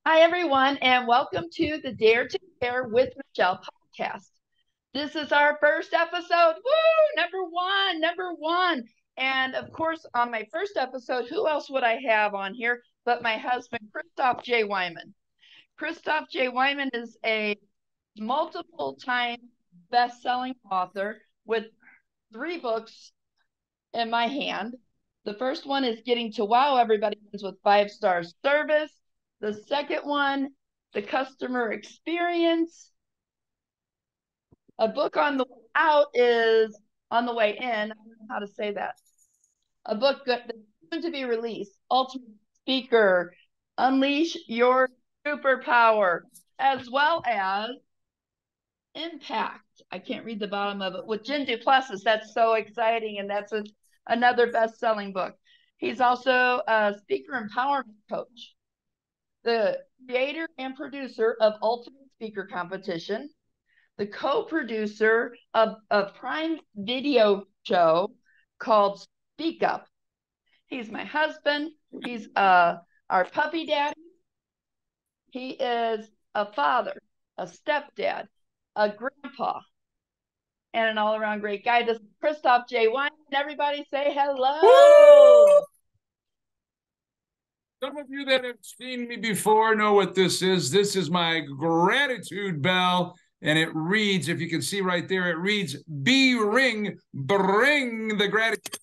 Hi, everyone, and welcome to the Dare to Care with Michelle podcast. This is our first episode. Woo! Number one. And of course, on my first episode, who else would I have on here but my husband, Christoff J. Weihman? Christoff J. Weihman is a multiple time best selling author with 3 books in my hand. The first one is Getting to Wow Everybody with 5-star service. The second one, The Customer Experience. A book on the way out is On the Way In. I don't know how to say that. A book that's going to be released, Ultimate Speaker, Unleash Your Superpower, as well as Impact. I can't read the bottom of it. With Jen Duplessis, that's so exciting, and that's another best-selling book. He's also a speaker empowerment coach, the creator and producer of Ultimate Speaker Competition, the co-producer of a Prime Video show called Speak Up. He's my husband. He's our puppy daddy. He is a father, a stepdad, a grandpa, and an all-around great guy. This is Christoff J. Weihman. Everybody say hello. Woo! Some of you that have seen me before know what this is. This is my gratitude bell, and it reads, if you can see right there, it reads, B-ring, bring the gratitude.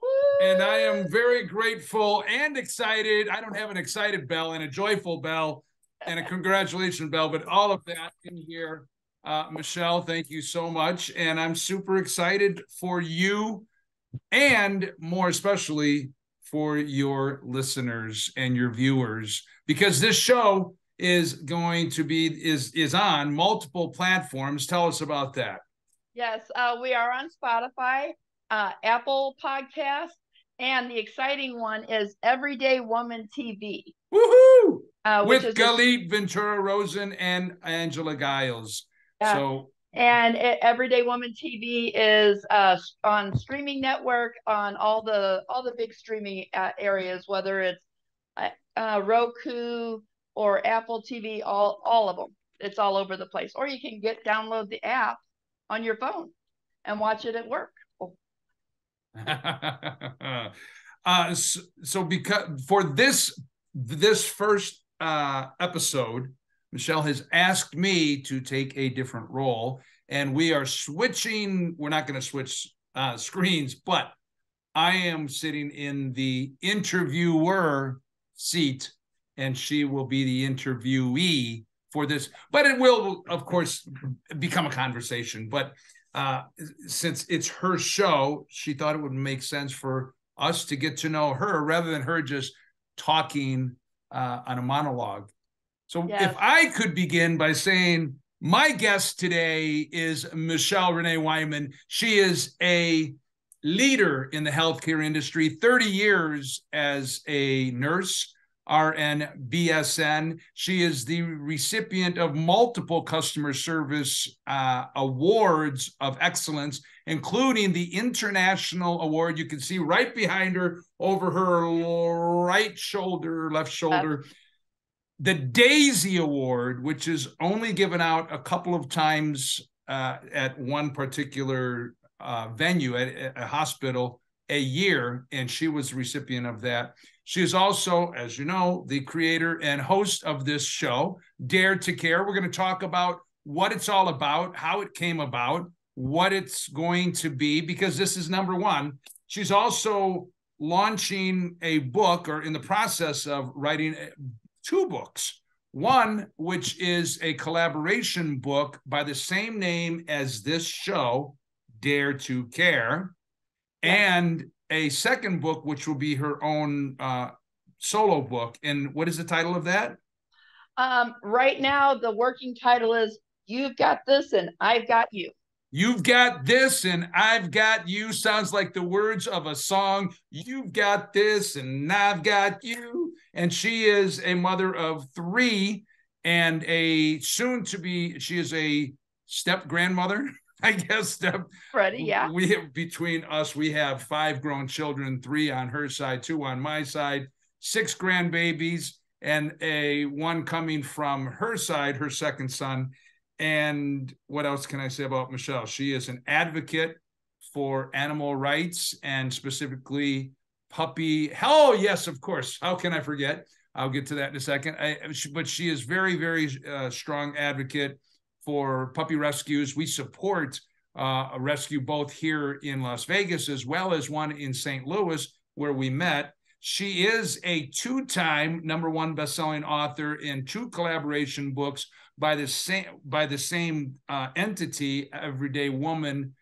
Woo! And I am very grateful and excited. I don't have an excited bell and a joyful bell and a congratulations bell, but all of that in here. Michelle, thank you so much. And I'm super excited for you and more especially for your listeners and your viewers, because this show is going to be is on multiple platforms. Tell us about that. Yes, we are on Spotify, Apple Podcasts, and the exciting one is Everyday Woman TV. Woohoo! With Galit Ventura Rosen and Angela Giles. And Everyday Woman TV is on streaming network on all the big streaming areas, whether it's Roku or Apple TV, all of them. It's all over the place. Or you can download the app on your phone and watch it at work. So because for this first episode, Michelle has asked me to take a different role, and we are switching. We're not going to switch screens, but I am sitting in the interviewer seat, and she will be the interviewee for this. But it will, of course, become a conversation. But since it's her show, she thought it would make sense for us to get to know her rather than her just talking on a monologue. So yes. If I could begin by saying my guest today is Michelle Renee Weihman. She is a leader in the healthcare industry, 30 years as a nurse, RN, BSN. She is the recipient of multiple customer service awards of excellence, including the International Award. You can see right behind her over her left shoulder. The Daisy Award, which is only given out a couple of times at one particular venue at a hospital a year, and she was the recipient of that. She is also, as you know, the creator and host of this show, Dare to Care. We're going to talk about what it's all about, how it came about, what it's going to be, because this is number one. She's also launching a book, or in the process of writing 2 books. One, which is a collaboration book by the same name as this show, Dare to Care, and a second book, which will be her own solo book. And what is the title of that? Right now, the working title is You've Got This and I've Got You. You've got this and I've got you sounds like the words of a song. You've got this and I've got you. And she is a mother of 3 and she is a step grandmother, I guess. Freddie, yeah. Between us, we have 5 grown children, 3 on her side, 2 on my side, 6 grandbabies. and a one coming from her side, her second son. And what else can I say about Michelle? She is an advocate for animal rights and specifically puppy. Oh, yes, of course. How can I forget? I'll get to that in a second. But she is very, very strong advocate for puppy rescues. We support a rescue both here in Las Vegas as well as one in St. Louis where we met. She is a two-time #1 best-selling author in 2 collaboration books by the same entity, Everyday Woman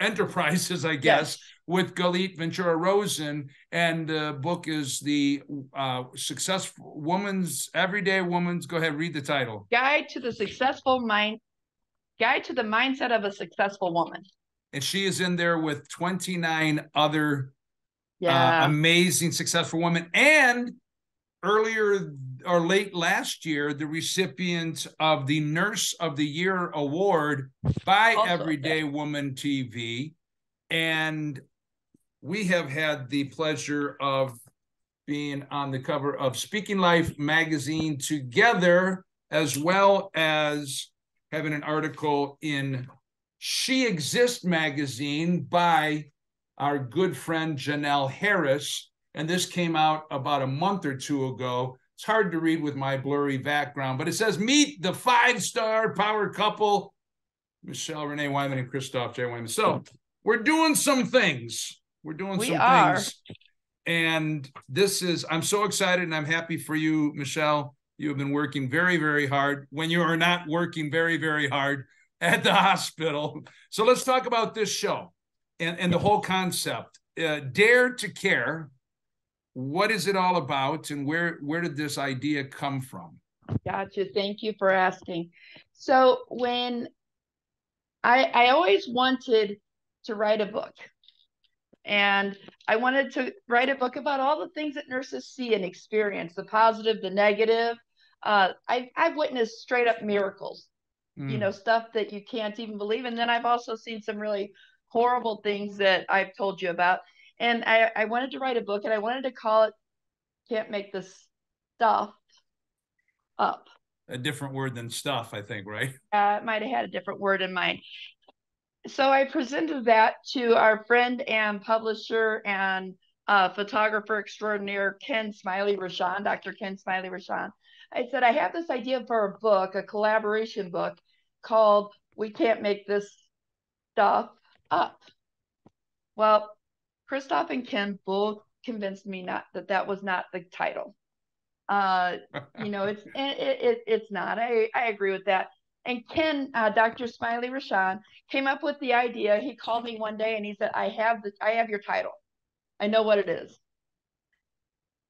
Enterprises, I guess, yes, with Galit Ventura Rosen. And the book is the Everyday Woman's. Go ahead, read the title. Guide to the Mindset of a Successful Woman. And she is in there with 29 other amazing, successful women. And earlier or late last year, the recipient of the Nurse of the Year award by also Everyday Woman TV. And we have had the pleasure of being on the cover of Speaking Life magazine together, as well as having an article in She Exists magazine by our good friend Janelle Harris. And this came out about a month or 2 ago. It's hard to read with my blurry background, but it says, meet the 5-star power couple, Michelle, Renee Weihman, and Christoff J. Weihman. So we're doing some things. Things. And I'm so excited and I'm happy for you, Michelle. You have been working very, very hard when you are not working very, very hard at the hospital. So let's talk about this show and the whole concept. Dare to Care. What is it all about, and where did this idea come from? Gotcha. Thank you for asking. So when I always wanted to write a book, and I wanted to write a book about all the things that nurses see and experience, the positive, the negative. I've witnessed straight up miracles, stuff that you can't even believe. And then I've also seen some really horrible things that I've told you about. And I wanted to write a book, and I wanted to call it Can't Make This Stuff Up. A different word than stuff, I think, right? It might have had a different word in mind. So I presented that to our friend and publisher and photographer extraordinaire, Ken Smiley-Rashan, Dr. Ken Smiley-Rashan. I said, I have this idea for a book, a collaboration book called We Can't Make This Stuff Up. Well, Christoff and Ken both convinced me that was not the title. It's not. I agree with that. And Ken, Dr. Smiley-Rashan, came up with the idea. He called me one day and he said, I have your title. I know what it is.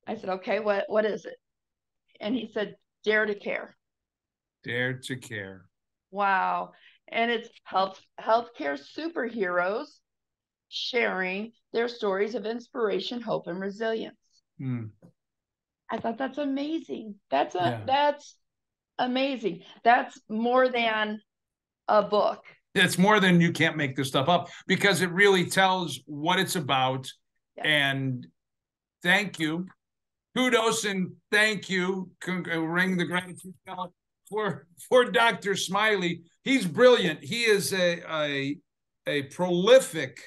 I said, okay, what is it? And he said, Dare to Care. Dare to Care. Wow. And it's healthcare superheroes sharing their stories of inspiration, hope, and resilience. I thought that's amazing. That's amazing. That's more than a book. It's more than You Can't Make This Stuff Up, because it really tells what it's about. Yes. And thank you. Kudos and thank you. Ring the gratitude bell for Dr. Smiley. He's brilliant. He is a prolific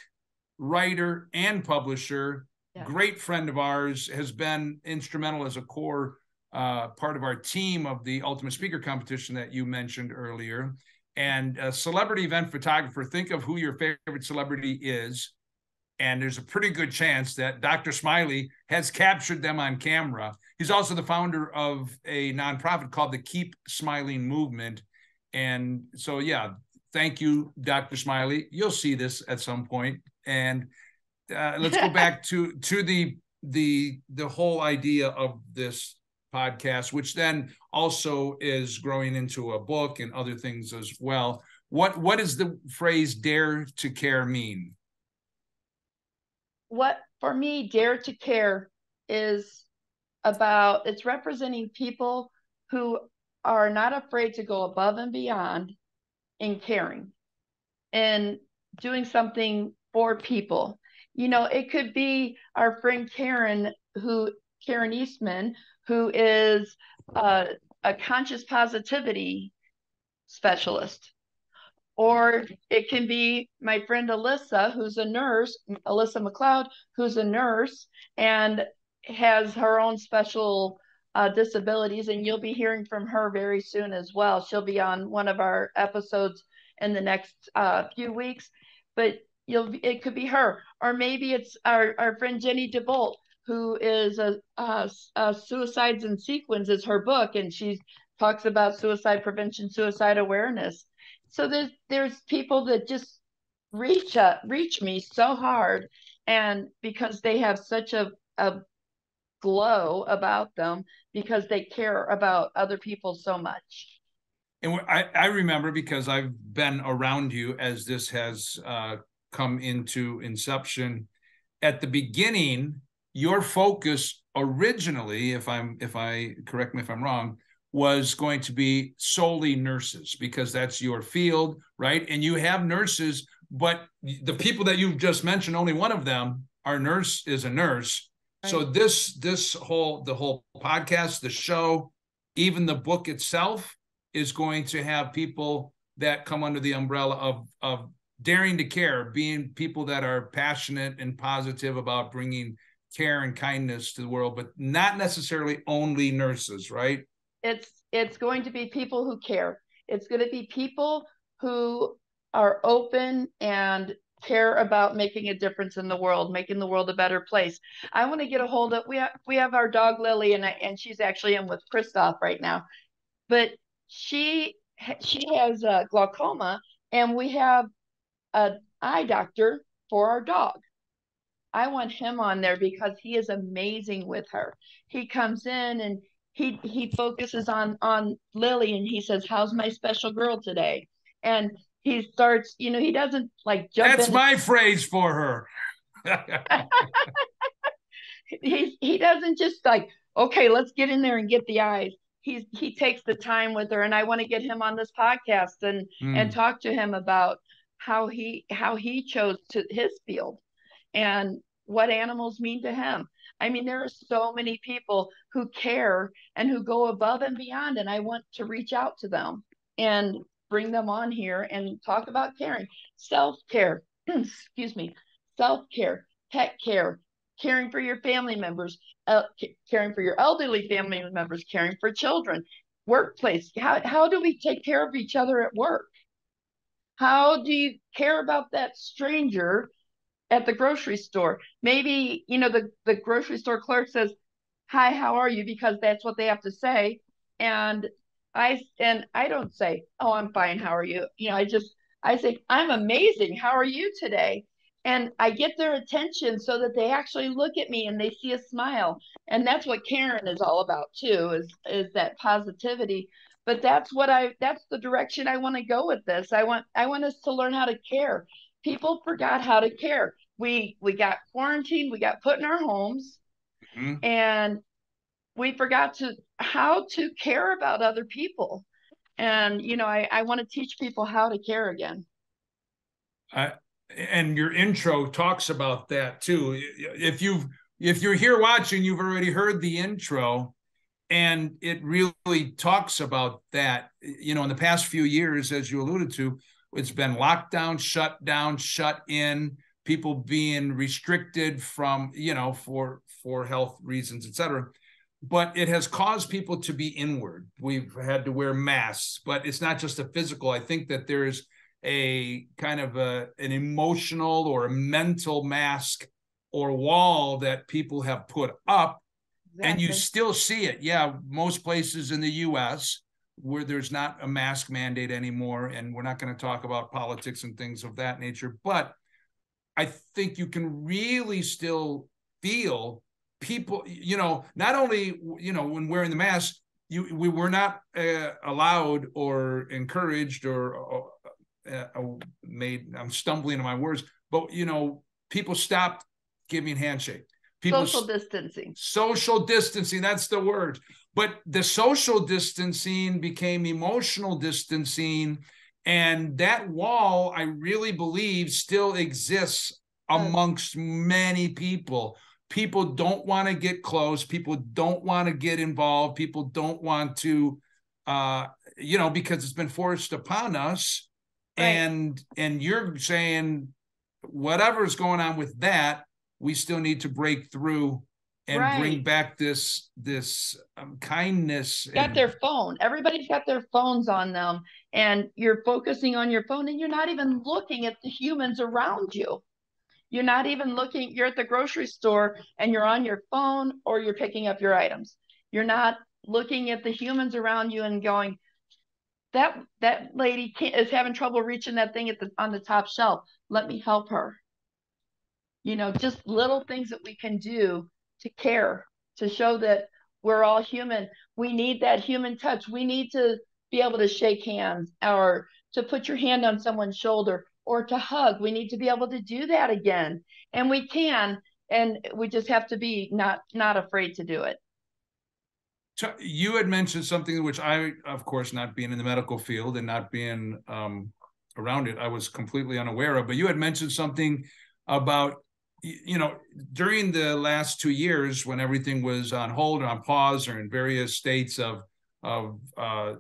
writer and publisher. Yeah. Great friend of ours, has been instrumental as a core part of our team of the Ultimate Speaker competition that you mentioned earlier. And a celebrity event photographer. Think of who your favorite celebrity is, and there's a pretty good chance that Dr. Smiley has captured them on camera. He's also the founder of a nonprofit called the Keep Smiling Movement. And so, yeah, thank you, Dr. Smiley. You'll see this at some point. And let's go back to the whole idea of this podcast, which then also is growing into a book and other things as well. What does the phrase Dare to Care mean? What, for me, Dare to Care is about, it's representing people who are not afraid to go above and beyond in caring and doing something for people. It could be our friend Karen, who Karen Eastman, who is a conscious positivity specialist. Or it can be my friend Alyssa, who's a nurse, Alyssa McLeod, who's a nurse and has her own special disabilities. And you'll be hearing from her very soon as well. She'll be on one of our episodes in the next few weeks. But it could be her. Or maybe it's our friend Jenny DeVolt, who is a Suicides in Sequence is her book. And she talks about suicide prevention, suicide awareness. So there's people that just reach me so hard, and because they have such a glow about them, because they care about other people so much. And I remember, because I've been around you as this has come into inception. At the beginning, your focus originally, if I correct me if I'm wrong, was going to be solely nurses, because that's your field, right? And you have nurses, but the people that you've just mentioned, only one of them, our nurse, is a nurse. Right. So the whole podcast, the show, even the book itself is going to have people that come under the umbrella of daring to care, being people that are passionate and positive about bringing care and kindness to the world, but not necessarily only nurses, right? It's going to be people who care. It's going to be people who are open and care about making a difference in the world, making the world a better place. I want to get a hold of, we have our dog Lily, and she's actually in with Christoff right now, but she has glaucoma, and we have an eye doctor for our dog. I want him on there because he is amazing with her. He comes in and he focuses on Lily, and he says, "How's my special girl today?" And he starts, he doesn't like jump That's in. my phrase for her. He doesn't just like, okay, let's get in there and get the eyes. He takes the time with her, and I want to get him on this podcast and talk to him about how he chose to his field and what animals mean to him. I mean, there are so many people who care and who go above and beyond, and I want to reach out to them and bring them on here and talk about caring, self-care, excuse me, self-care, pet care, caring for your family members, caring for your elderly family members, caring for children, workplace. How do we take care of each other at work? How do you care about that stranger at the grocery store? Maybe, the grocery store clerk says, "Hi, how are you?" because that's what they have to say. And I don't say, "Oh, I'm fine. How are you?" I say, "I'm amazing. How are you today?" And I get their attention so that they actually look at me and they see a smile. And that's what Karen is all about too, is that positivity. But that's the direction I want to go with this. I want us to learn how to care. People forgot how to care. We got quarantined, we got put in our homes, and we forgot how to care about other people. And I want to teach people how to care again. And your intro talks about that too. If you're here watching, you've already heard the intro, and it really talks about that. In the past few years, as you alluded to, it's been locked down, shut in, people being restricted from, for health reasons, et cetera. But it has caused people to be inward. We've had to wear masks, but it's not just a physical. I think that there's a kind of an emotional or a mental mask or wall that people have put up. Exactly. And you still see it. Yeah, most places in the U.S. where there's not a mask mandate anymore, and we're not going to talk about politics and things of that nature, but I think you can really still feel people, not only, when wearing the mask, we were not allowed or encouraged or I'm stumbling in my words, but, people stopped giving handshake. Social distancing, that's the word. But the social distancing became emotional distancing, and that wall, I really believe, still exists amongst many people. people don't want to get close. People don't want to get involved. People don't want to, because it's been forced upon us. Right. And you're saying whatever's going on with that, we still need to break through and bring back this kindness. Got their phone. Everybody's got their phones on them, and you're focusing on your phone, and you're not even looking at the humans around you. You're not even looking. You're at the grocery store and you're on your phone, or you're picking up your items. You're not looking at the humans around you and going, that lady is having trouble reaching that thing on the top shelf. Let me help her. Just little things that we can do to care, to show that we're all human. We need that human touch. We need to be able to shake hands, or to put your hand on someone's shoulder, or to hug. We need to be able to do that again. And we can, and we just have to be not afraid to do it. You had mentioned something which I, of course, not being in the medical field and not being around it, I was completely unaware of, but you had mentioned something about, during the last 2 years when everything was on hold or on pause or in various states of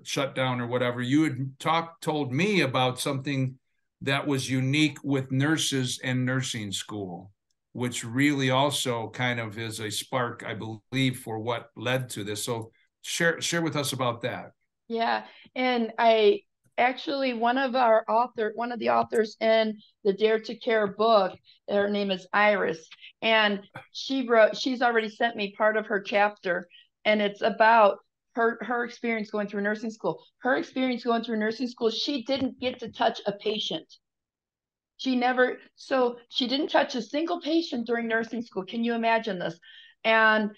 shutdown or whatever, you had told me about something that was unique with nurses and nursing school, which really also kind of is a spark, I believe, for what led to this. So share with us about that. Yeah. And I actually, one of the authors in the Dare to Care book, her name is Iris, and she's already sent me part of her chapter, and it's about her experience going through nursing school. Her experience going through nursing school, she didn't get to touch a patient. She didn't touch a single patient during nursing school. Can you imagine this? And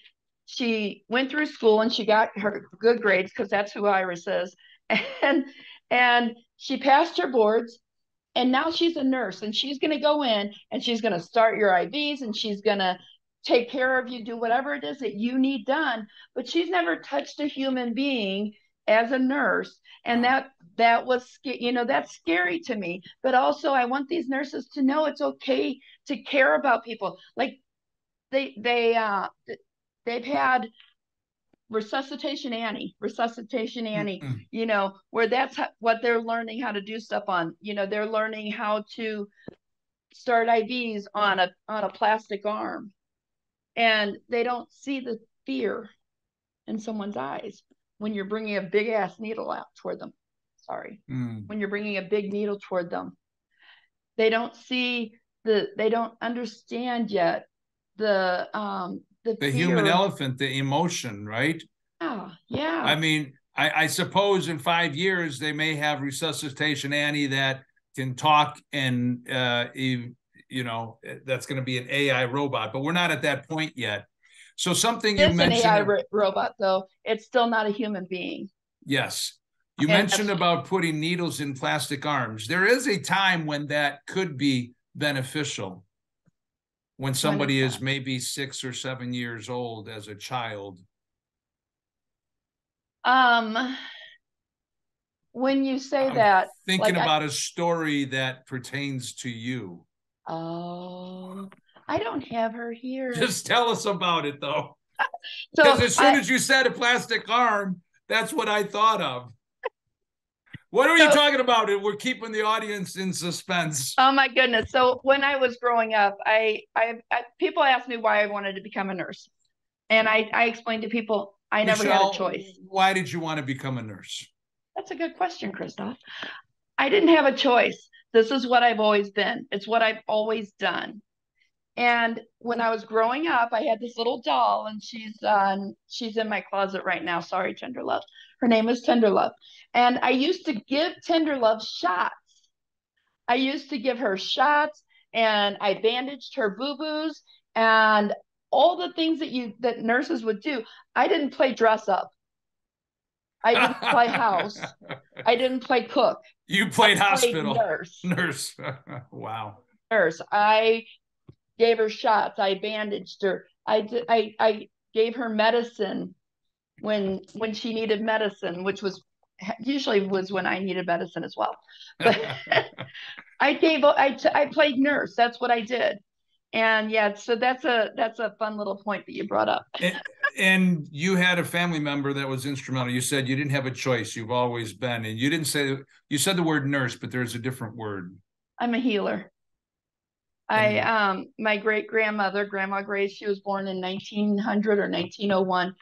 she went through school and she got her good grades, because that's who Iris is. And she passed her boards, and now she's a nurse, and she's going to go in and she's going to start your IVs, and she's going to take care of you, do whatever it is that you need done. But she's never touched a human being as a nurse. And that was, that's scary to me. But also, I want these nurses to know it's okay to care about people. Like they've had Resuscitation Annie, where that's what they're learning how to do stuff on. They're learning how to start IVs on a plastic arm, and they don't see the fear in someone's eyes when you're bringing a big ass needle out toward them. When you're bringing a big needle toward them, they don't understand yet the human elephant, the emotion, right? Yeah. I mean, I suppose in 5 years they may have Resuscitation Annie that can talk, and that's going to be an AI robot, but we're not at that point yet. So something you mentioned, it's an AI robot, though it's still not a human being. Yes. You mentioned about putting needles in plastic arms. There is a time when that could be beneficial, when somebody is maybe 6 or 7 years old as a child. When you say that, thinking about a story that pertains to you. Oh, I don't have her here. Just tell us about it, though. Because as soon as you said a plastic arm, that's what I thought of. What are you talking about? We're keeping the audience in suspense. Oh my goodness! So when I was growing up, people asked me why I wanted to become a nurse, and I explained to people I never had a choice. Why did you want to become a nurse? That's a good question, Christoff. I didn't have a choice. This is what I've always been. It's what I've always done. And when I was growing up, I had this little doll, and she's in my closet right now. Sorry, Tenderlove. Her name is Tenderlove. And I used to give Tenderlove shots. I used to give her shots, and I bandaged her boo-boos, and all the things that nurses would do. I didn't play dress up. I didn't play house. I didn't play cook. You played hospital. Nurse. Wow. Nurse. I gave her shots. I bandaged her. I gave her medicine when she needed medicine, which was usually when I needed medicine as well. But I played nurse. That's what I did. And yeah, so that's a fun little point that you brought up. And you had a family member that was instrumental. You said you didn't have a choice. You've always been, and you didn't say, you said the word nurse, but there's a different word. I'm a healer. My great grandmother, Grandma Grace, she was born in 1900 or 1901.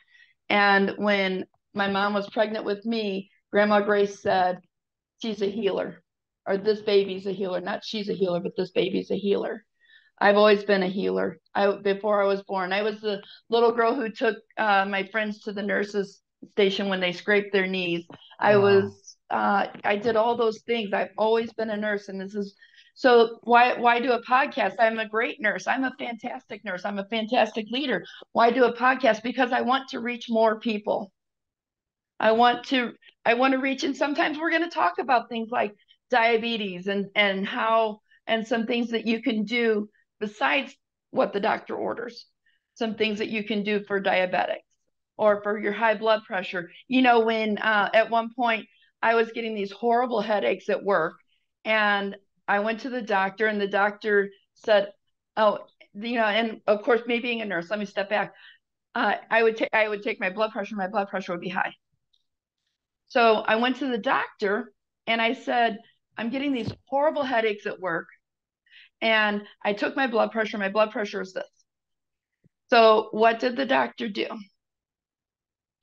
And when my mom was pregnant with me, Grandma Grace said, she's a healer, or this baby's a healer. Not she's a healer, but this baby's a healer. I've always been a healer. Before I was born, I was the little girl who took my friends to the nurses station when they scraped their knees. Wow. I did all those things. I've always been a nurse, and this is so why do a podcast? I'm a great nurse. I'm a fantastic nurse. I'm a fantastic leader. Why do a podcast? Because I want to reach more people. I want to reach, and sometimes we're going to talk about things like diabetes and how and some things that you can do besides what the doctor orders. Some things that you can do for diabetics or for your high blood pressure. When at one point I was getting these horrible headaches at work, and I went to the doctor, and the doctor said, "Oh, and of course, me being a nurse, let me step back. I would take my blood pressure. My blood pressure would be high. So I went to the doctor and I said, I'm getting these horrible headaches at work. And I took my blood pressure. My blood pressure is this. So what did the doctor do?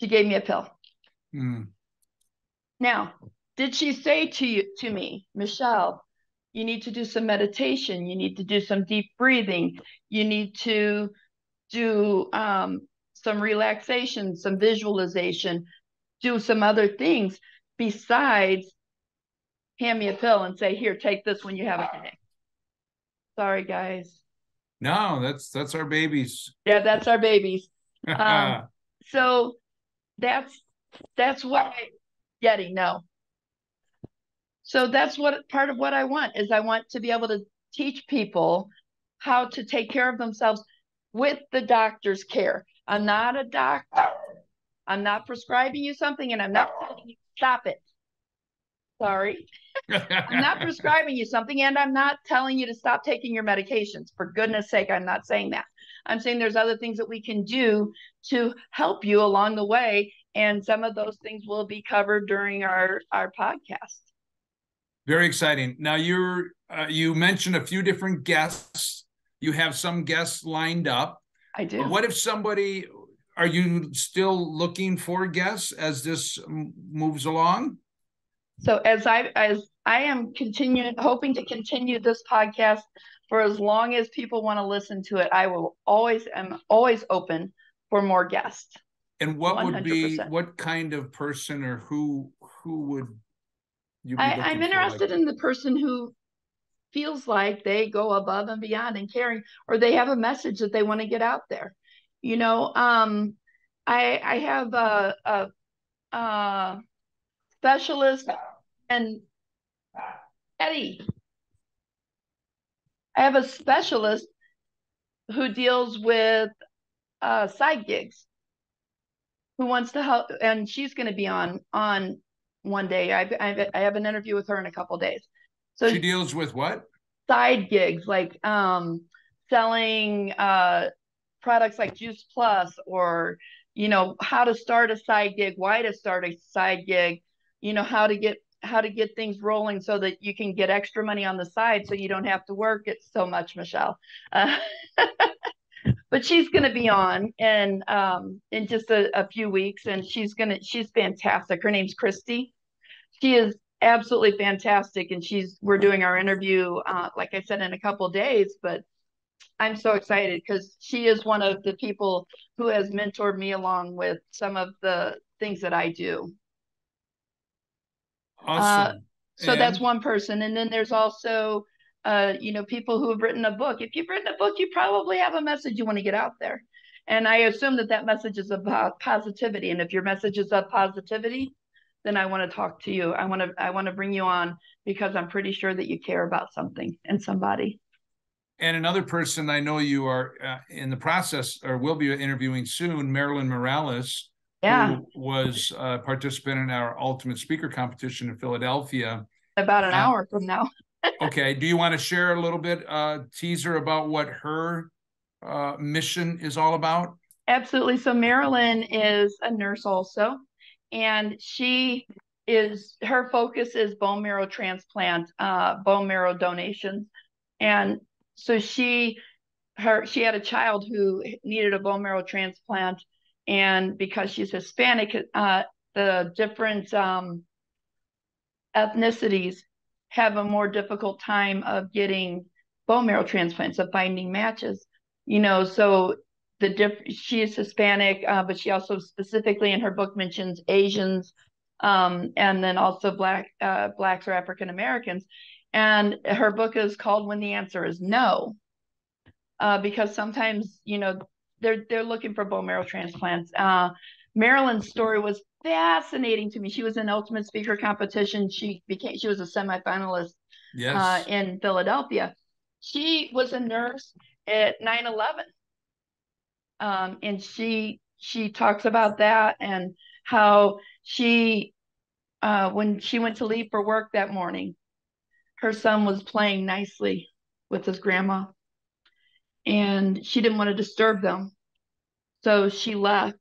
She gave me a pill. Now, did she say to me, Michelle, you need to do some meditation. You need to do some deep breathing. You need to do some relaxation, some visualization, do some other things besides hand me a pill and say, here, take this when you have a headache. Sorry, guys. No, that's our babies. Yeah, that's our babies. So that's what I'm getting. No. So that's what part of what I want is I want to be able to teach people how to take care of themselves with the doctor's care. I'm not a doctor. I'm not prescribing you something, and I'm not telling you stop it. Sorry. I'm not prescribing you something, and I'm not telling you to stop taking your medications. For goodness sake, I'm not saying that. I'm saying there's other things that we can do to help you along the way, and some of those things will be covered during our podcast. Very exciting. Now you mentioned a few different guests. You have some guests lined up. I do. What if are you still looking for guests as this moves along? So as I am hoping to continue this podcast for as long as people want to listen to it, am always open for more guests. And what kind of person or who would you be looking for? I'm interested in the person who feels like they go above and beyond and caring, or they have a message that they want to get out there. I have a specialist, and Eddie. I have a specialist who deals with side gigs, who wants to help, and she's going to be on one day. I have an interview with her in a couple of days. So she deals with what? Side gigs, like selling products like Juice Plus, or how to start a side gig, why to start a side gig, how to get things rolling so that you can get extra money on the side so you don't have to work it so much, Michelle. But she's going to be on in just a few weeks, and she's fantastic. Her name's Christy. She is absolutely fantastic, and we're doing our interview, like I said, in a couple of days. But I'm so excited because she is one of the people who has mentored me along with some of the things that I do. Awesome. So that's one person, and then there's also people who have written a book. If you've written a book, you probably have a message you want to get out there. And I assume that message is about positivity. And if your message is of positivity, then I want to talk to you. I want to bring you on because I'm pretty sure that you care about something and somebody. And another person I know you are in the process or will be interviewing soon, Marilyn Morales, who was a participant in our Ultimate Speaker competition in Philadelphia. About an hour from now. Okay. Do you want to share a little bit, teaser about what her mission is all about? Absolutely. So Marilyn is a nurse also, and her focus is bone marrow transplant, bone marrow donations. And so she had a child who needed a bone marrow transplant, and because she's Hispanic, the different ethnicities have a more difficult time of getting bone marrow transplants, of finding matches. So she is Hispanic, but she also specifically in her book mentions Asians, and then also blacks or African Americans. And her book is called When the Answer is No, because sometimes they're looking for bone marrow transplants. Marilyn's story was fascinating to me. She was in Ultimate Speaker competition. She was a semifinalist. Yes. In Philadelphia. She was a nurse at 9/11, and she talks about that and how when she went to leave for work that morning, her son was playing nicely with his grandma, and she didn't want to disturb them, so she left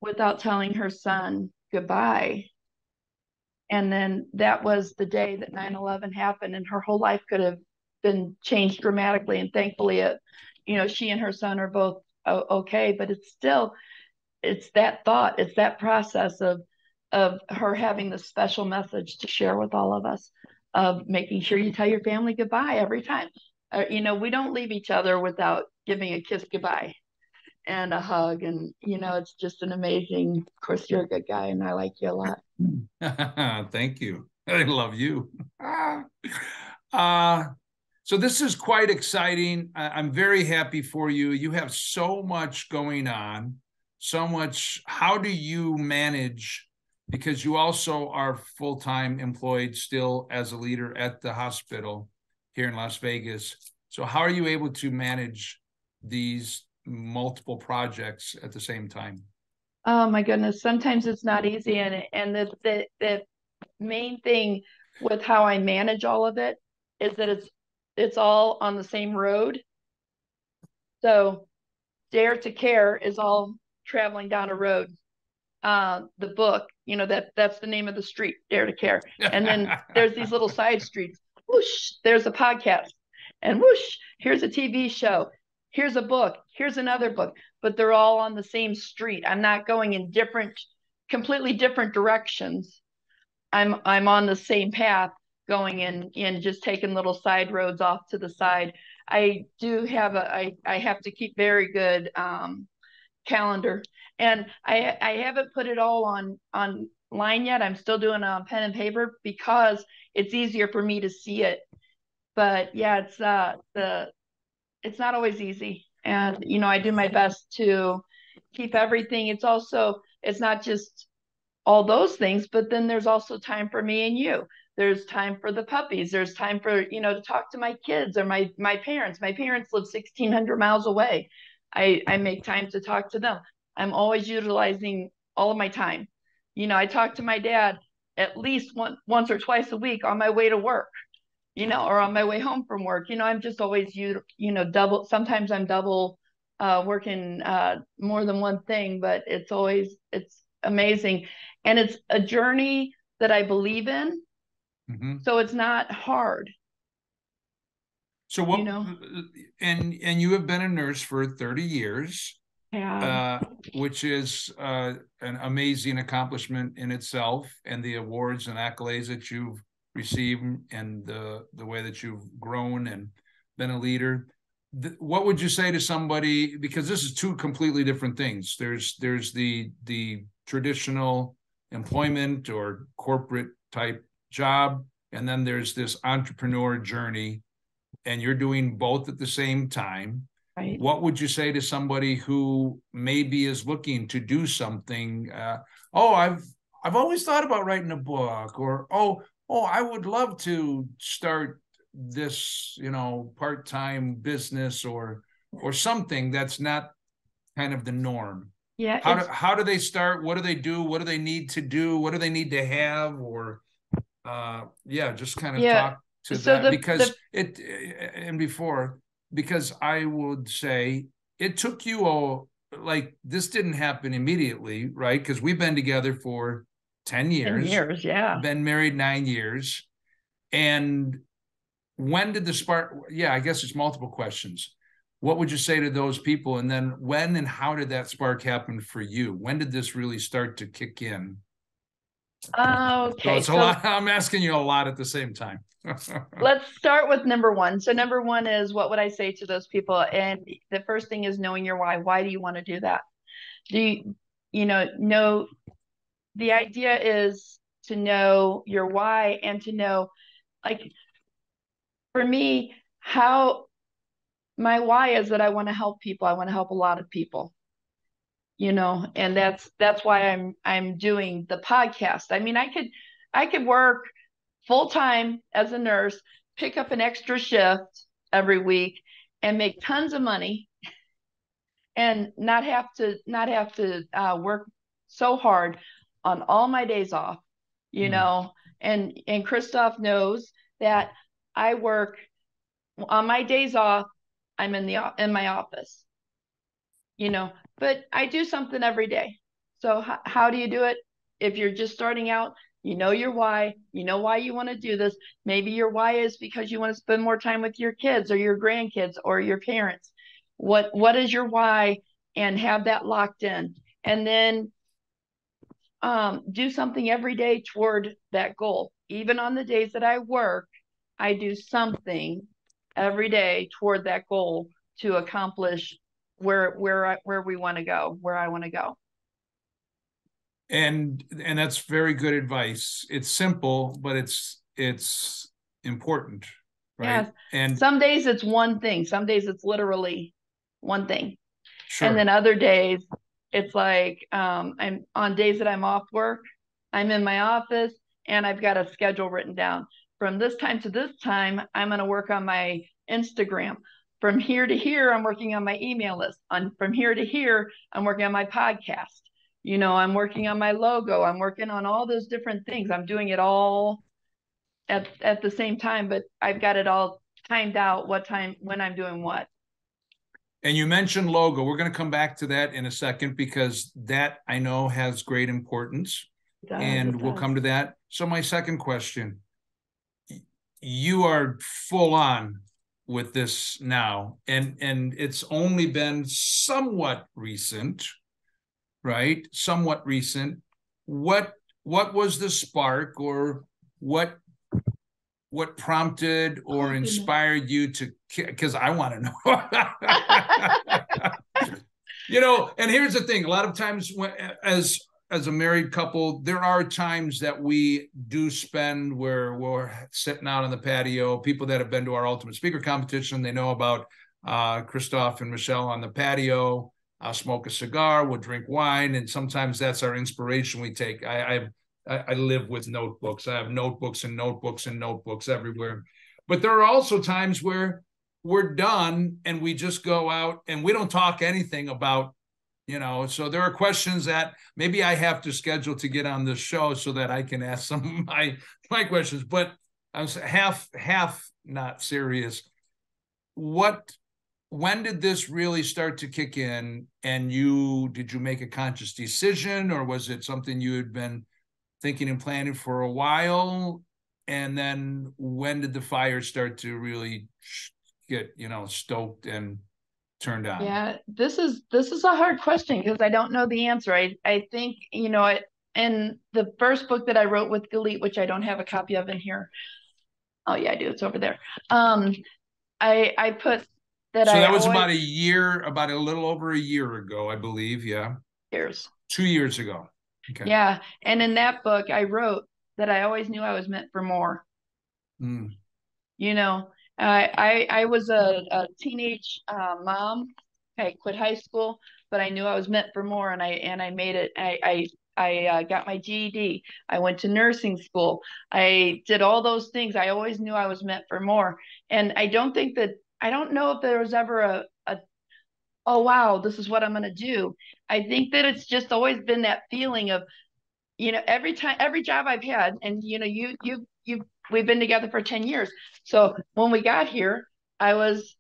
without telling her son goodbye. And then that was the day that 9/11 happened, and her whole life could have been changed dramatically. And thankfully, she and her son are both okay. But it's that thought, it's that process of her having this special message to share with all of us, of making sure you tell your family goodbye every time. We don't leave each other without giving a kiss goodbye and a hug. And it's just an amazing. Of course, you're a good guy, and I like you a lot. Thank you. I love you. So this is quite exciting. I'm very happy for you. You have so much going on, so much. How do you manage? Because you also are full-time employed still as a leader at the hospital here in Las Vegas. So how are you able to manage these multiple projects at the same time? Oh my goodness, sometimes it's not easy, and the main thing with how I manage all of it is that it's all on the same road. So Dare to Care is all traveling down a road. The book, that's the name of the street, Dare to Care. And then there's these little side streets. Whoosh, there's a podcast. And whoosh, here's a TV show. Here's a book. Here's another book. But they're all on the same street. I'm not going in completely different directions. I'm on the same path, going in just taking little side roads off to the side. I do have I have to keep very good calendar, and I haven't put it all on line yet. I'm still doing it on pen and paper because it's easier for me to see it. But yeah, it's not always easy, and I do my best to keep everything. It's not just all those things, but then there's also time for me and you. There's time for the puppies. There's time for, to talk to my kids or my parents. My parents live 1,600 miles away. I make time to talk to them. I'm always utilizing all of my time. I talk to my dad at least once or twice a week on my way to work, or on my way home from work. I'm just always, double. Sometimes I'm double working more than one thing, but it's amazing. And it's a journey that I believe in. Mm-hmm. So it's not hard. So what, and you have been a nurse for 30 years, which is an amazing accomplishment in itself, and the awards and accolades that you've received and the way that you've grown and been a leader. What would you say to somebody, because this is two completely different things. There's the traditional employment or corporate type job, and then there's this entrepreneur journey, and you're doing both at the same time. Right. What would you say to somebody who maybe is looking to do something? I've always thought about writing a book, or I would love to start this, part-time business or something that's not kind of the norm. Yeah. How do they start? What do they do? What do they need to do? What do they need to have? Or just kind of talk. to So that, because because I would say it took you like, this didn't happen immediately, right? Because we've been together for 10 years. 10 years, yeah. Been married 9 years. And when did the spark? Yeah, I guess it's multiple questions. What would you say to those people? And then when and how did that spark happen for you? When did this really start to kick in? Okay. So it's a lot. I'm asking you a lot at the same time. Let's start with number one. So number one is, what would I say to those people? And the first thing is knowing your why. Why do you want to do that? Do you know, the idea is to know your why, and to know, like, for me, how my why is that I want to help people. I want to help a lot of people, and that's why I'm doing the podcast. I mean, I could work full time as a nurse, pick up an extra shift every week, and make tons of money, and not have to work so hard on all my days off, and Christoff knows that I work on my days off. I'm in my office, but I do something every day. So how do you do it? If you're just starting out, your why, why you want to do this. Maybe your why is because you want to spend more time with your kids or your grandkids or your parents. What is your why? And have that locked in. And then do something every day toward that goal. Even on the days that I work, I do something every day toward that goal to accomplish where we want to go, where I want to go. And that's very good advice. It's simple, but it's important, right? Yeah. And some days it's one thing. Some days it's literally one thing. sure. And then other days it's like, I'm on days that I'm off work, I'm in my office, and I've got a schedule written down. From this time to this time, I'm going to work on my Instagram. From here to here, I'm working on my email list. From here to here, I'm working on my podcast. I'm working on my logo. I'm working on all those different things. I'm doing it all at the same time, but I've got it all timed out, what time, when I'm doing what. And you mentioned logo. We're going to come back to that in a second, because that, I know, has great importance. And we'll come to that. So my second question, you are full on with this now, and it's only been somewhat recent, right? Somewhat recent. What was the spark, or what prompted or inspired you to, because I want to know. And here's the thing, a lot of times as a married couple, there are times that we do spend where we're sitting out on the patio. People that have been to our Ultimate Speaker competition, they know about Christoff and Michelle on the patio. I'll smoke a cigar, we'll drink wine, and sometimes that's our inspiration we take. I live with notebooks. I have notebooks and notebooks and notebooks everywhere. But there are also times where we're done and we just go out and we don't talk anything about, so there are questions that maybe I have to schedule to get on the show so that I can ask some of my questions, but I was half not serious. When did this really start to kick in, and did you make a conscious decision, or was it something you had been thinking and planning for a while? And then when did the fire start to really get, stoked and turned on? Yeah, this is a hard question because I don't know the answer. I think, in the first book that I wrote with Galit, which I don't have a copy of in here. Oh yeah, I do. It's over there. I put that. So that was about a little over a year ago, I believe. Yeah. Years. 2 years ago. Okay. Yeah. And in that book, I wrote that I always knew I was meant for more. I was a teenage mom. I quit high school, but I knew I was meant for more, and I made it. I got my GED. I went to nursing school. I did all those things. I always knew I was meant for more. And I don't know if there was ever a oh wow, this is what I'm going to do. I think that it's just always been that feeling of, every job I've had, and you've we've been together for 10 years. So when we got here, I was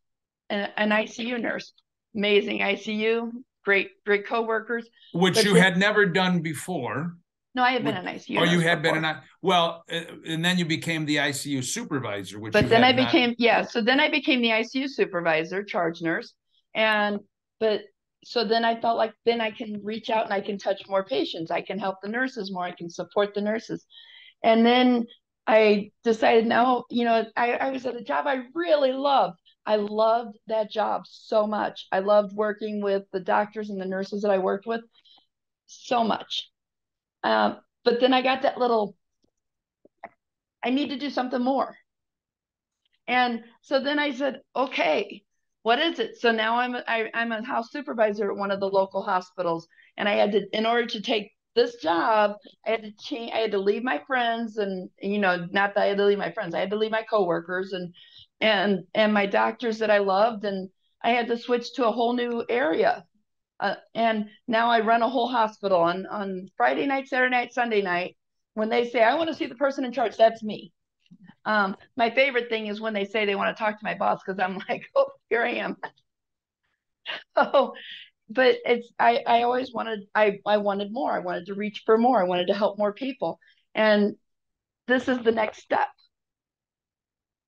an ICU nurse, amazing ICU, great coworkers. Which you had never done before. No, I had been an ICU. Oh, you had before. been and then you became the ICU supervisor, which. But then I became So then I became the ICU supervisor, charge nurse, so then I felt like then I can reach out and I can touch more patients. I can help the nurses more. I can support the nurses. And then I decided now, I was at a job I really loved. I loved that job so much. I loved working with the doctors and the nurses that I worked with so much. But then I got that I need to do something more. And so then I said, okay, what is it? So now I'm a house supervisor at one of the local hospitals. And I had to, in order to take this job, I had to change, I had to leave my friends and, not that I had to leave my friends, I had to leave my coworkers and my doctors that I loved. And I had to switch to a whole new area. And now I run a whole hospital on Friday night, Saturday night, Sunday night. When they say, I want to see the person in charge, that's me. My favorite thing is when they say they want to talk to my boss, because I'm like, oh, here I am. But I always wanted, I wanted more. I wanted to reach for more. I wanted to help more people. And this is the next step.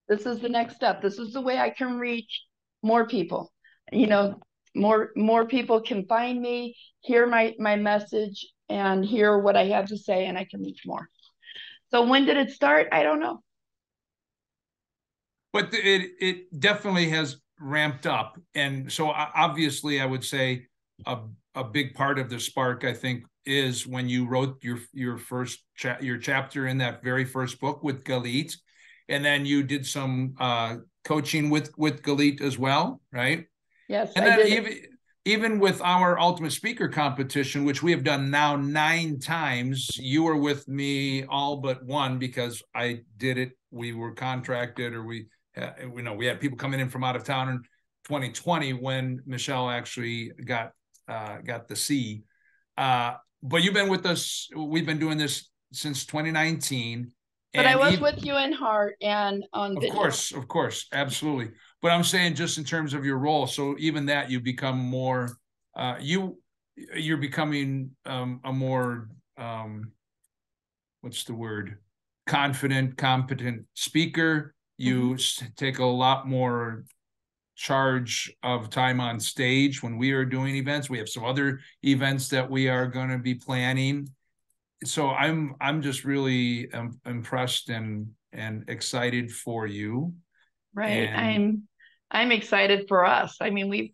This is the next step. This is the way I can reach more people. More people can find me, hear my message, and hear what I have to say, and I can reach more. So when did it start? I don't know. But it definitely has ramped up. And so obviously I would say a big part of the spark, I think, is when you wrote your first your chapter in that very first book with Galit. And then you did some coaching with Galit as well, right? Yes, and then even with our Ultimate Speaker competition, which we have done now 9 times, you were with me all but one because I did it. We were contracted, or we had people coming in from out of town in 2020 when Michelle actually got the C. But you've been with us. We've been doing this since 2019. But I was with you in heart and on video. Of course, absolutely. But I'm saying just in terms of your role, so even that you become more, you're becoming a more, what's the word? Confident, competent speaker. You take a lot more charge of time on stage when we are doing events. We have some other events that we are going to be planning. So I'm just really impressed and excited for you. Right. I'm excited for us. I mean, we've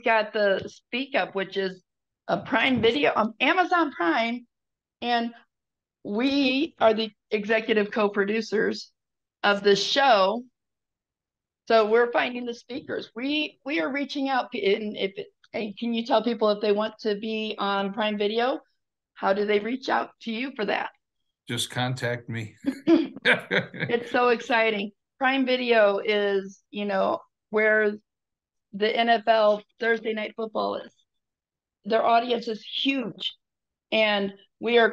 got the Speak Up, which is a Prime Video on Amazon Prime, and we are the executive co-producers of the show. So we're finding the speakers. We are reaching out, and can you tell people if they want to be on Prime Video, how do they reach out to you for that? Just contact me. It's so exciting. Prime Video is, where the NFL Thursday Night Football is. Their audience is huge. And we are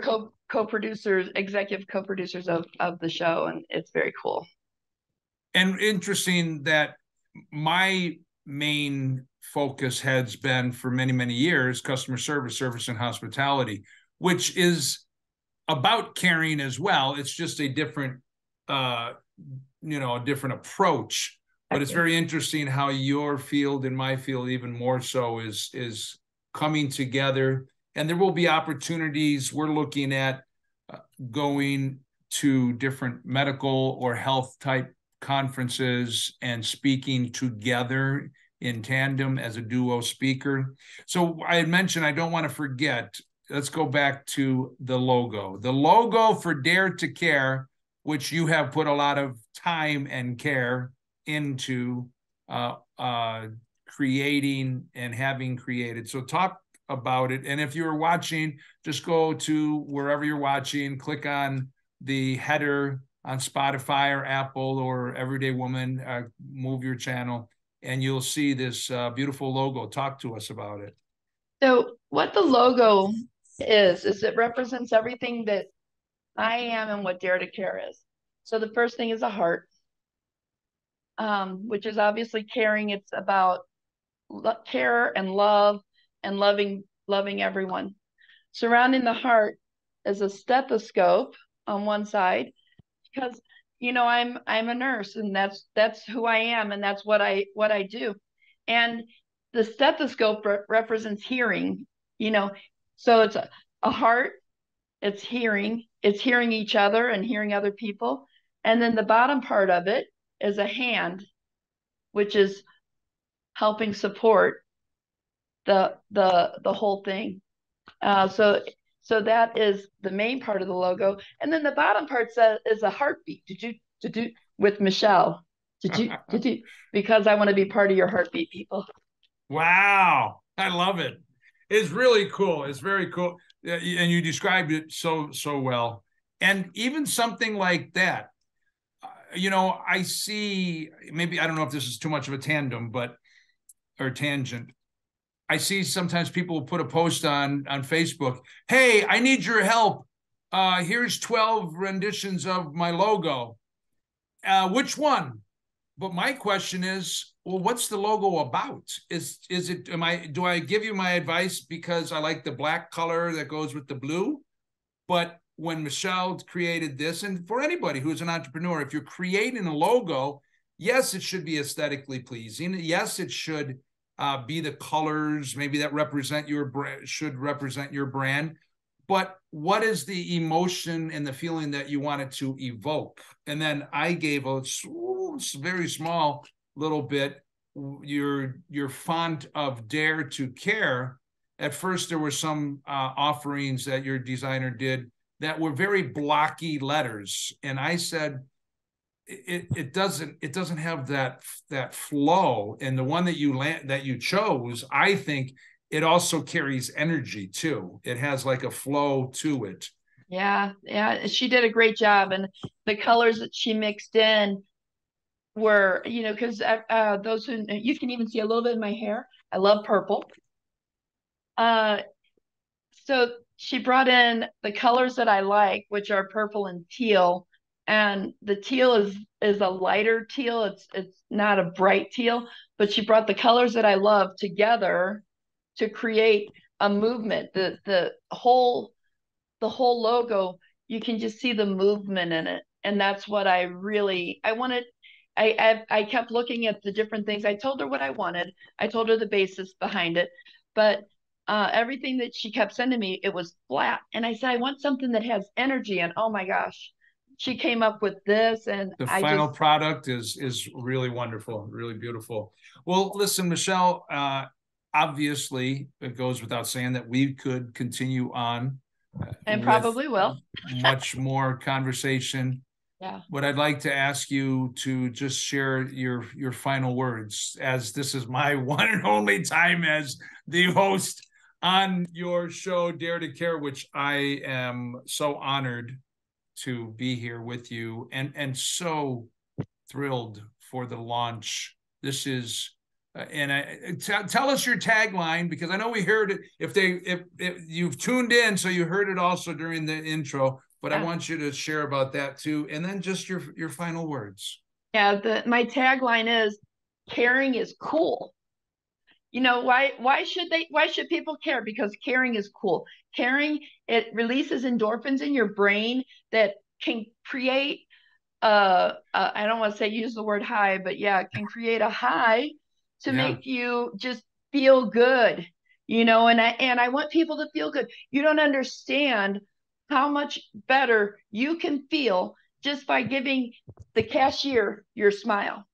co-producers, executive co-producers of the show. And it's very cool. And interesting that my main focus has been for many, many years, customer service, and hospitality, which is about caring as well. It's just a different, a different approach. But it's very interesting how your field and my field, even more so, is coming together. And there will be opportunities. We're looking at going to different medical or health type conferences and speaking together in tandem as a duo speaker. So I had mentioned, I don't want to forget, let's go back to the logo. The logo for Dare to Care, which you have put a lot of time and care into creating and having created. So talk about it. And if you're watching, just go to wherever you're watching, click on the header on Spotify or Apple or Everyday Woman, move your channel, and you'll see this beautiful logo. Talk to us about it. So what the logo is it represents everything that I am and what Dare to Care is. So the first thing is a heart, which is obviously caring. It's about care and love and loving everyone. Surrounding the heart is a stethoscope on one side because I'm a nurse and that's who I am and that's what I do. And the stethoscope represents hearing, so it's a heart, it's hearing each other and hearing other people. And then the bottom part of it is a hand, which is helping support the whole thing. So that is the main part of the logo, and then the bottom part is a heartbeat. Did you with Michelle? Did you? Because I want to be part of your heartbeat, people. Wow, I love it. It's really cool. It's very cool, and you described it so well. And even something like that, I see. Maybe I don't know if this is too much of a tandem, or tangent. I see sometimes people put a post on Facebook. Hey, I need your help. Here's 12 renditions of my logo. Which one? But my question is, well, what's the logo about? Do I give you my advice because I like the black color that goes with the blue? But when Michelle created this, and for anybody who's an entrepreneur, if you're creating a logo, yes, it should be aesthetically pleasing. Yes, it should be the colors maybe that should represent your brand. But what is the emotion and the feeling that you want it to evoke? And then I gave a very small little bit, your font of Dare to Care. At first, there were some offerings that your designer did that were very blocky letters. And I said, it doesn't have that flow. And the one that you chose, I think it also carries energy too. It has like a flow to it. Yeah, she did a great job, and the colors that she mixed in were, because those who you can even see a little bit in my hair. I love purple. So she brought in the colors that I like, which are purple and teal. And the teal is a lighter teal. It's not a bright teal, but she brought the colors that I love together to create a movement. The whole logo, you can just see the movement in it. And that's what I wanted. I kept looking at the different things. I told her what I wanted. I told her the basis behind it, but everything that she kept sending me, it was flat. And I said, I want something that has energy. And oh my gosh, she came up with this, and the final product is really wonderful, really beautiful. Well, listen, Michelle, obviously it goes without saying that we could continue on and probably will much more conversation. Yeah. What I'd like to ask you to just share your final words, as this is my one and only time as the host on your show, Dare to Care, which I am so honored to be here with you and so thrilled for the launch. This is tell us your tagline, because I know we heard it. If you've tuned in, so you heard it also during the intro, but I want you to share about that too, and then just your final words. Yeah, my tagline is caring is cool. Why should people care? Because caring is cool. Caring, it releases endorphins in your brain that can create I don't want to say use the word high, but yeah, it can create a high to make you just feel good, and I want people to feel good. You don't understand how much better you can feel just by giving the cashier your smile.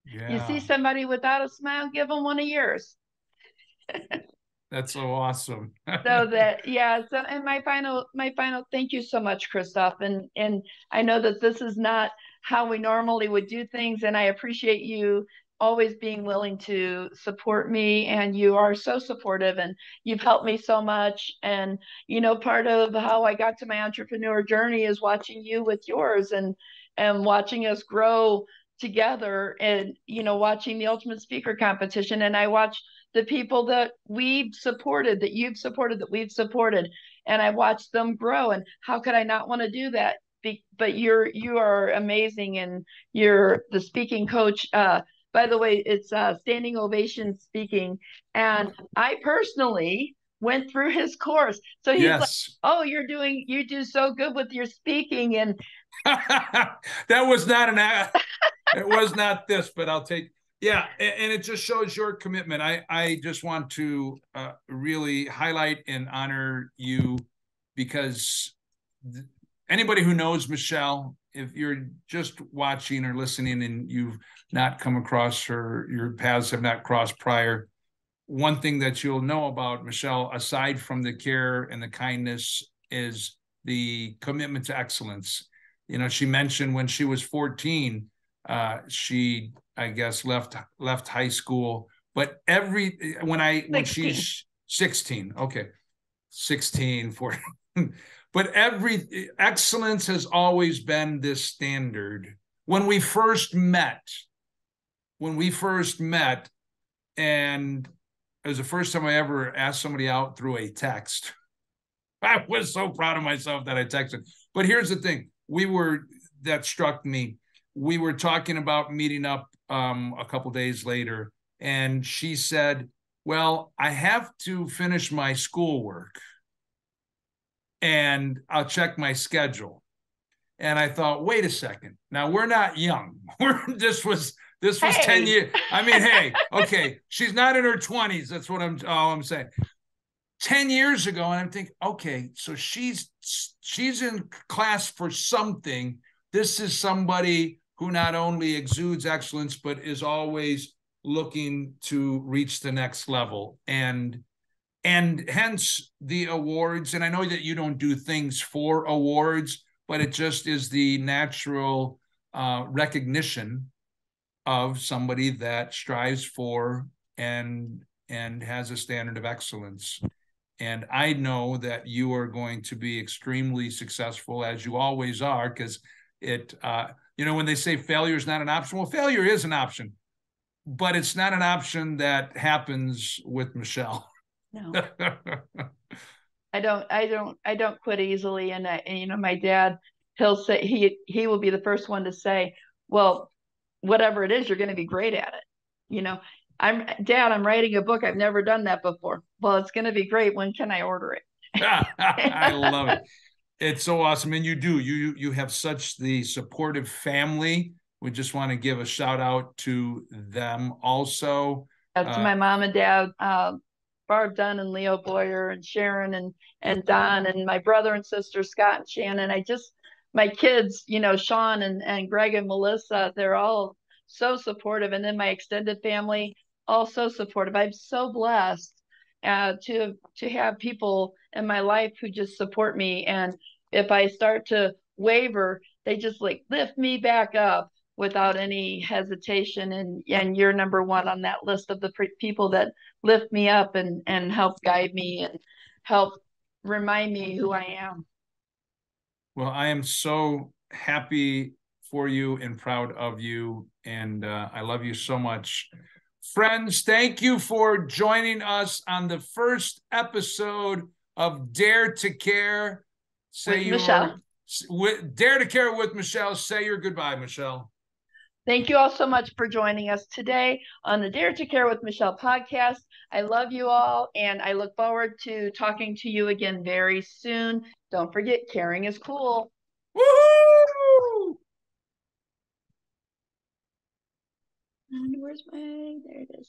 Yeah. You see somebody without a smile, give them one of yours. That's so awesome. And my final thank you so much, Christoff. And I know that this is not how we normally would do things, and I appreciate you always being willing to support me, and you are so supportive, and you've helped me so much. And part of how I got to my entrepreneur journey is watching you with yours, and watching us grow together, and watching the Ultimate Speaker Competition. And I watch the people that we've supported, that you've supported, that we've supported. and I watch them grow. And how could I not want to do that? But you are amazing, and you're the speaking coach. By the way, it's standing ovation speaking, and I personally went through his course. So he's like, "Oh, you do so good with your speaking." And that was not it was not this, but I'll take. Yeah, and it just shows your commitment. I just want to really highlight and honor you, because anybody who knows Michelle, if you're just watching or listening and you've not come across her, your paths have not crossed prior, one thing that you'll know about Michelle, aside from the care and the kindness, is the commitment to excellence. You know, she mentioned when she was 14, she, I guess, left high school. But when she's 16, okay, 16, 14. But excellence has always been this standard. When we first met, and it was the first time I ever asked somebody out through a text. I was so proud of myself that I texted. But here's the thing. That struck me. We were talking about meeting up a couple days later, and she said, well, I have to finish my schoolwork and I'll check my schedule. And I thought, wait a second. Now, we're not young. This was 10 years. I mean, hey, okay, she's not in her 20s. That's what I'm saying. 10 years ago, and I'm thinking, okay, so she's in class for something. This is somebody who not only exudes excellence, but is always looking to reach the next level. And hence the awards. And I know that you don't do things for awards, but it just is the natural recognition of somebody that strives for and has a standard of excellence. And I know that you are going to be extremely successful, as you always are, because when they say failure is not an option, well, failure is an option, but it's not an option that happens with Michelle. No. I don't quit easily. And my dad, he'll say, he will be the first one to say, well, whatever it is, you're going to be great at it. I'm writing a book. I've never done that before. Well, it's going to be great. When can I order it? I love it. It's so awesome. And you have such the supportive family. We just want to give a shout out to them also. To my mom and dad, Barb Dunn and Leo Boyer and Sharon and Don, and my brother and sister, Scott and Shannon. My kids, Sean and Greg and Melissa, they're all so supportive. And then my extended family, also supportive. I'm so blessed to have people in my life who just support me. And if I start to waver, they just lift me back up without any hesitation. And you're number one on that list of the people that lift me up and help guide me and help remind me who I am. Well, I am so happy for you and proud of you. And I love you so much. Friends, thank you for joining us on the first episode of Dare to Care. Dare to Care with Michelle. Say your goodbye, Michelle. Thank you all so much for joining us today on the Dare to Care with Michelle podcast. I love you all, and I look forward to talking to you again very soon. Don't forget, caring is cool. Woohoo! And where's there it is.